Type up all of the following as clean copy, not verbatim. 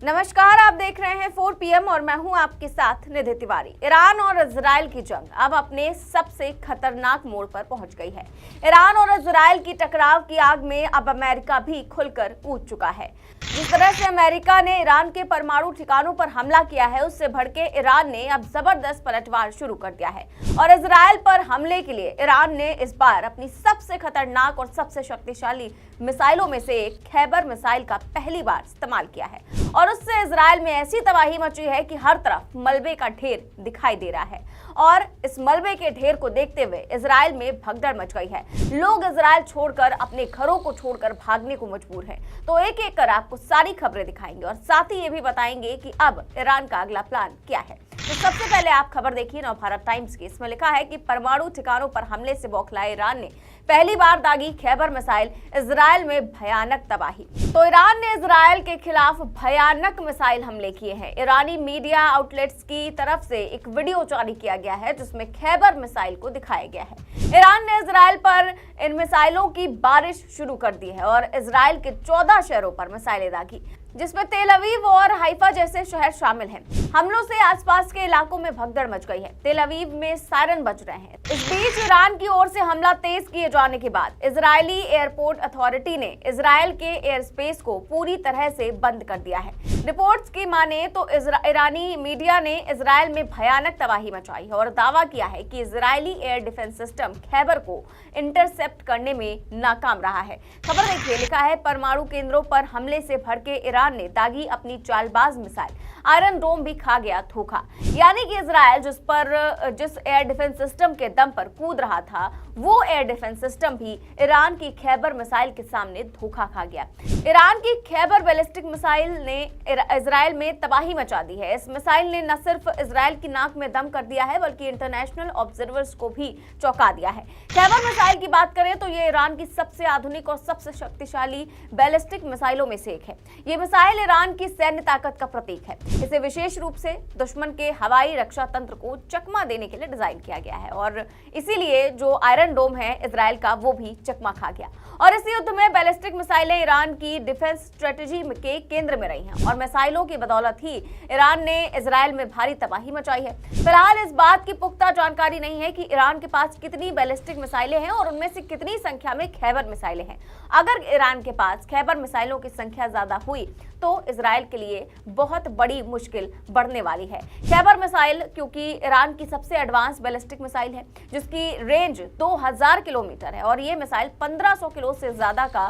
नमस्कार, आप देख रहे हैं 4 PM और मैं हूं आपके साथ निधि तिवारी। ईरान और इजराइल की जंग अब अपने सबसे खतरनाक मोड़ पर पहुंच गई है। ईरान और इजराइल की टकराव की आग में अब अमेरिका भी खुलकर कूद चुका है। जिस तरह से अमेरिका ने ईरान के परमाणु ठिकानों पर हमला किया है, उससे भड़के ईरान ने अब जबरदस्त पलटवार शुरू कर दिया है और इजराइल पर हमले के लिए ईरान ने इस बार अपनी सबसे खतरनाक और सबसे शक्तिशाली मिसाइलों में से एक खैबर मिसाइल का पहली बार इस्तेमाल किया है और उससे इजराइल में ऐसी तबाही मची है कि हर तरफ मलबे का ढेर दिखाई दे रहा है और इस मलबे के ढेर को देखते हुए इजराइल में भगदड़ मच गई है। लोग इजराइल छोड़कर अपने घरों को छोड़कर भागने को मजबूर हैं। तो एक एक कर आपको सारी खबरें दिखाएंगे और साथ ही ये भी बताएंगे कि अब ईरान का अगला प्लान क्या है। तो सबसे पहले आप खबर देखिए नवभारत टाइम्स की। इसमें लिखा है कि परमाणु ठिकानों पर हमले से बौखलाए ईरान ने पहली बार दागी खैबर मिसाइल, इजराइल में भयानक तबाही। तो ईरान ने इजराइल के खिलाफ भयानक मिसाइल हमले किए हैं। ईरानी मीडिया आउटलेट्स की तरफ से एक वीडियो जारी किया गया है जिसमें खैबर मिसाइल को दिखाया गया है। ईरान ने इजराइल पर इन मिसाइलों की बारिश शुरू कर दी है और इजराइल के 14 शहरों पर मिसाइलें दागी, जिसमें तेल अवीव और हाइफा जैसे शहर शामिल हैं। हमलों से आसपास के इलाकों में भगदड़ मच गई है। तेल अवीव में सायरन बज रहे हैं। इस बीच ईरान की ओर से हमला तेज किए जाने के बाद इजरायली एयरपोर्ट अथॉरिटी ने इजराइल के एयर स्पेस को पूरी तरह से बंद कर दिया है। रिपोर्ट्स की माने तो ईरानी मीडिया ने इजराइल में भयानक तबाही मचाई है और दावा किया है कि Israeli air defence system Khyber को इंटरसेप्ट करने में नाकाम रहा है। खबर देखिए, लिखा है परमाणु केंद्रों पर हमले से भड़के ईरान ने दागी अपनी चालबाज मिसाइल, आयरन डोम भी खा गया धोखा। यानी कि इजराइल जिस एयर डिफेंस सिस्टम के दम पर कूद रहा था, वो एयर डिफेंस सिस्टम भी ईरान की खैबर मिसाइल के सामने धोखा खा गया। ईरान की खैबर बैलिस्टिक मिसाइल ने इजराइल में तबाही मचा दी है। इस मिसाइल ने न सिर्फ इजराइल की नाक में दम कर दिया है बल्कि इंटरनेशनल ऑब्जर्वर्स को भी चौंका दिया है। खैबर मिसाइल की बात करें तो ये ईरान की सबसे आधुनिक और सबसे शक्तिशाली बैलिस्टिक मिसाइलों में से एक है। ये मिसाइल ईरान की सैन्य ताकत का प्रतीक है। इसे विशेष रूप से दुश्मन के हवाई रक्षा तंत्र को चकमा देने के लिए डिजाइन किया गया है और इसीलिए जो आयरन डोम है इजराइल का, वो भी चकमा खा गया। और इस युद्ध में बैलिस्टिक मिसाइलें ईरान की डिफेंस स्ट्रेटेजी के केंद्र में रही हैं और मिसाइलों की बदौलत ही ईरान ने इजराइल में भारी तबाही मचाई है। फिलहाल इस बात की पुख्ता जानकारी नहीं है कि ईरान के पास कितनी बैलिस्टिक मिसाइलें हैं और उनमें से कितनी संख्या में खैबर मिसाइलें हैं। अगर ईरान के पास खैबर मिसाइलों की संख्या ज्यादा हुई तो इजराइल के लिए बहुत बड़ी मुश्किल बढ़ने वाली है। खैबर मिसाइल क्योंकि ईरान की सबसे एडवांस बैलिस्टिक मिसाइल है जिसकी रेंज 2000 किलोमीटर है और ये मिसाइल 1500 किलो से ज्यादा का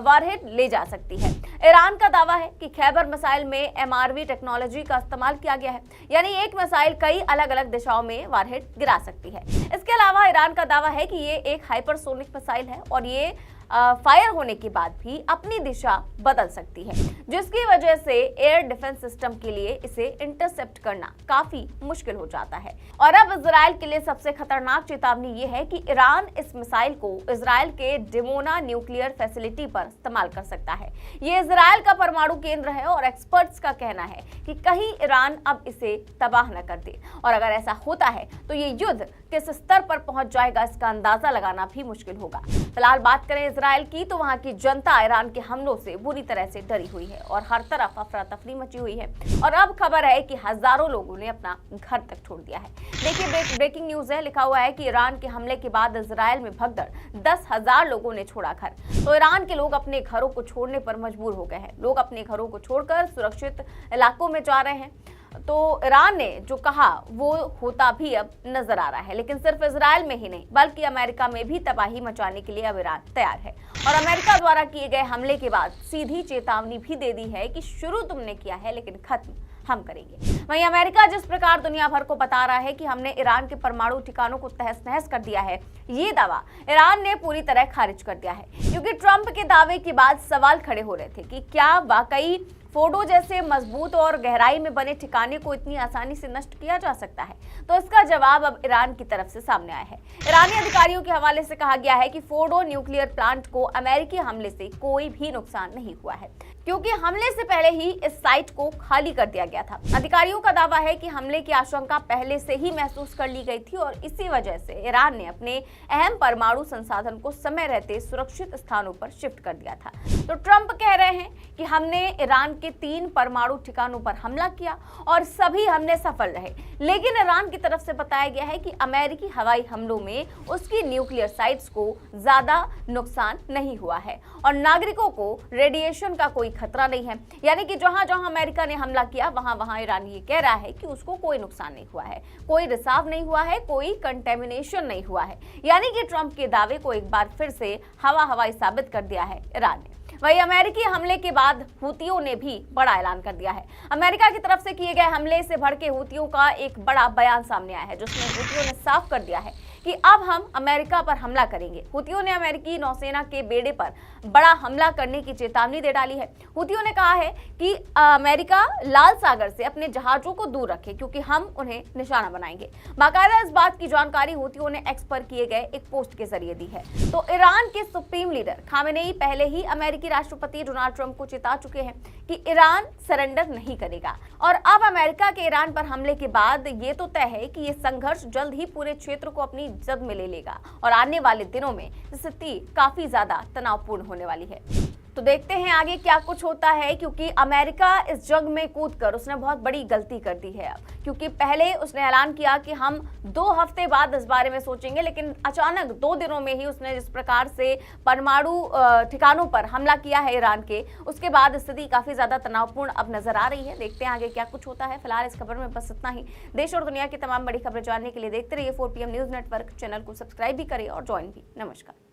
वारहेड ले जा सकती है। ईरान का दावा है कि खैबर मिसाइल में MRV टेक्नोलॉजी का इस्तेमाल किया गया है, यानी एक मिसाइल कई अलग अलग दिशाओं में वारहेड गिरा सकती है। इसके अलावा ईरान का दावा है कि ये एक हाइपरसोनिक मिसाइल है और ये फायर होने के बाद भी अपनी दिशा बदल सकती है, जिसकी वजह से एयर डिफेंस सिस्टम के लिए इसे इंटरसेप्ट करना काफी मुश्किल हो जाता है। और अब इजराइल के लिए सबसे खतरनाक चेतावनी ये है कि ईरान इस मिसाइल को इजराइल के डिमोना न्यूक्लियर फैसिलिटी पर इस्तेमाल कर सकता है। ये इजराइल का परमाणु केंद्र है और एक्सपर्ट्स का कहना है कि कहीं ईरान अब इसे तबाह न कर दे। और अगर ऐसा होता है तो ये युद्ध किस स्तर पर पहुंच जाएगा, इसका अंदाजा लगाना भी मुश्किल होगा। फिलहाल बात करें इजराइल की तो वहां की जनता ईरान के हमलों से बुरी तरह से डरी हुई है और हर तरफ अफरा तफरी मची हुई है और अब खबर है कि हजारों लोगों ने अपना घर तक छोड़ दिया है। देखिए, ब्रेकिंग न्यूज है, लिखा हुआ है कि ईरान के हमले के बाद इजराइल में भगदड़, 10,000 लोगों ने छोड़ा घर। तो ईरान के लोग अपने घरों को छोड़ने पर मजबूर हो गए हैं। लोग अपने घरों को छोड़कर सुरक्षित इलाकों में जा रहे हैं। तो ईरान ने जो कहा वो होता भी अब नजर आ रहा है, लेकिन सिर्फ इजराइल में ही नहीं बल्कि अमेरिका में भी तबाही मचाने के लिए अब ईरान तैयार है और अमेरिका द्वारा किए गए हमले के बाद सीधी चेतावनी भी दे दी है कि शुरू तुमने किया है लेकिन खत्म हम करेंगे। वहीं अमेरिका जिस प्रकार दुनिया भर को बता रहा है कि हमने ईरान के परमाणु ठिकानों को तहस नहस कर दिया है, ये दावा ईरान ने पूरी तरह खारिज कर दिया है, क्योंकि ट्रंप के दावे के बाद सवाल खड़े हो रहे थे कि क्या वाकई फोर्डो जैसे मजबूत और गहराई में बने ठिकाने को इतनी आसानी से नष्ट किया जा सकता है। तो इसका जवाब अब ईरान की तरफ से सामने आया है। ईरानी अधिकारियों के हवाले से कहा गया है कि फोर्डो न्यूक्लियर प्लांट को अमेरिकी हमले से कोई भी नुकसान नहीं हुआ है, क्योंकि हमले से पहले ही इस साइट को खाली कर दिया गया था। अधिकारियों का दावा है कि हमले की आशंका पहले से ही महसूस कर ली गई थी और इसी वजह से ईरान ने अपने अहम परमाणु संसाधन को समय रहते सुरक्षित स्थानों पर शिफ्ट कर दिया था। तो ट्रंप कह रहे हैं कि हमने ईरान के 3 परमाणु ठिकानों पर हमला किया और सभी हमले सफल रहे। लेकिन ईरान की तरफ से बताया गया है कि अमेरिकी हवाई हमलों में उसकी न्यूक्लियर साइट्स को ज्यादा नुकसान नहीं हुआ है और नागरिकों को रेडिएशन का कोई खतरा नहीं है। यानी कि जहां जहां अमेरिका ने हमला किया वहां वहां ईरान ये कह रहा है कि उसको कोई नुकसान नहीं हुआ है, कोई रिसाव नहीं हुआ है, कोई कंटेमिनेशन नहीं हुआ है। यानी कि ट्रंप के दावे को एक बार फिर से हवाई साबित कर दिया है ईरान ने। वहीं अमेरिकी हमले के बाद हूतियों ने भी बड़ा ऐलान कर दिया है। अमेरिका की तरफ से किए गए हमले से भड़के हूतियों का एक बड़ा बयान सामने आया है, जिसमें हूतियों ने साफ कर दिया है कि अब हम अमेरिका पर हमला करेंगे। हूतियों ने अमेरिकी नौसेना के बेड़े पर बड़ा हमला करने की चेतावनी दे डाली है। हूतियों ने कहा है कि अमेरिका लाल सागर से अपने जहाजों को दूर रखे, क्योंकि हम उन्हें निशाना बनाएंगे। बाकायदा इस बात की जानकारी हूतियों ने एक्स पर किए गए एक पोस्ट के जरिए दी है। तो ईरान के सुप्रीम लीडर खामेनेई पहले ही अमेरिकी राष्ट्रपति डोनाल्ड ट्रंप को चेता चुके हैं कि ईरान सरेंडर नहीं करेगा और अब अमेरिका के ईरान पर हमले के बाद ये तो तय है कि ये संघर्ष जल्द ही पूरे क्षेत्र को अपनी जद में ले लेगा और आने वाले दिनों में स्थिति काफी ज्यादा तनावपूर्ण होने वाली है। तो देखते हैं आगे क्या कुछ होता है, क्योंकि अमेरिका इस जंग में कूदकर उसने बहुत बड़ी गलती कर दी है। क्योंकि पहले उसने ऐलान किया कि हम 2 हफ्ते बाद इस बारे में सोचेंगे, लेकिन अचानक 2 दिनों में ही उसने जिस प्रकार से परमाणु ठिकानों पर हमला किया है ईरान के, उसके बाद स्थिति काफी ज्यादा तनावपूर्ण अब नजर आ रही है। देखते हैं आगे क्या कुछ होता है। फिलहाल इस खबर में बस इतना ही। देश और दुनिया की तमाम बड़ी खबरें जानने के लिए देखते रहिए 4PM न्यूज नेटवर्क। चैनल को सब्सक्राइब भी करें और ज्वाइन भी। नमस्कार।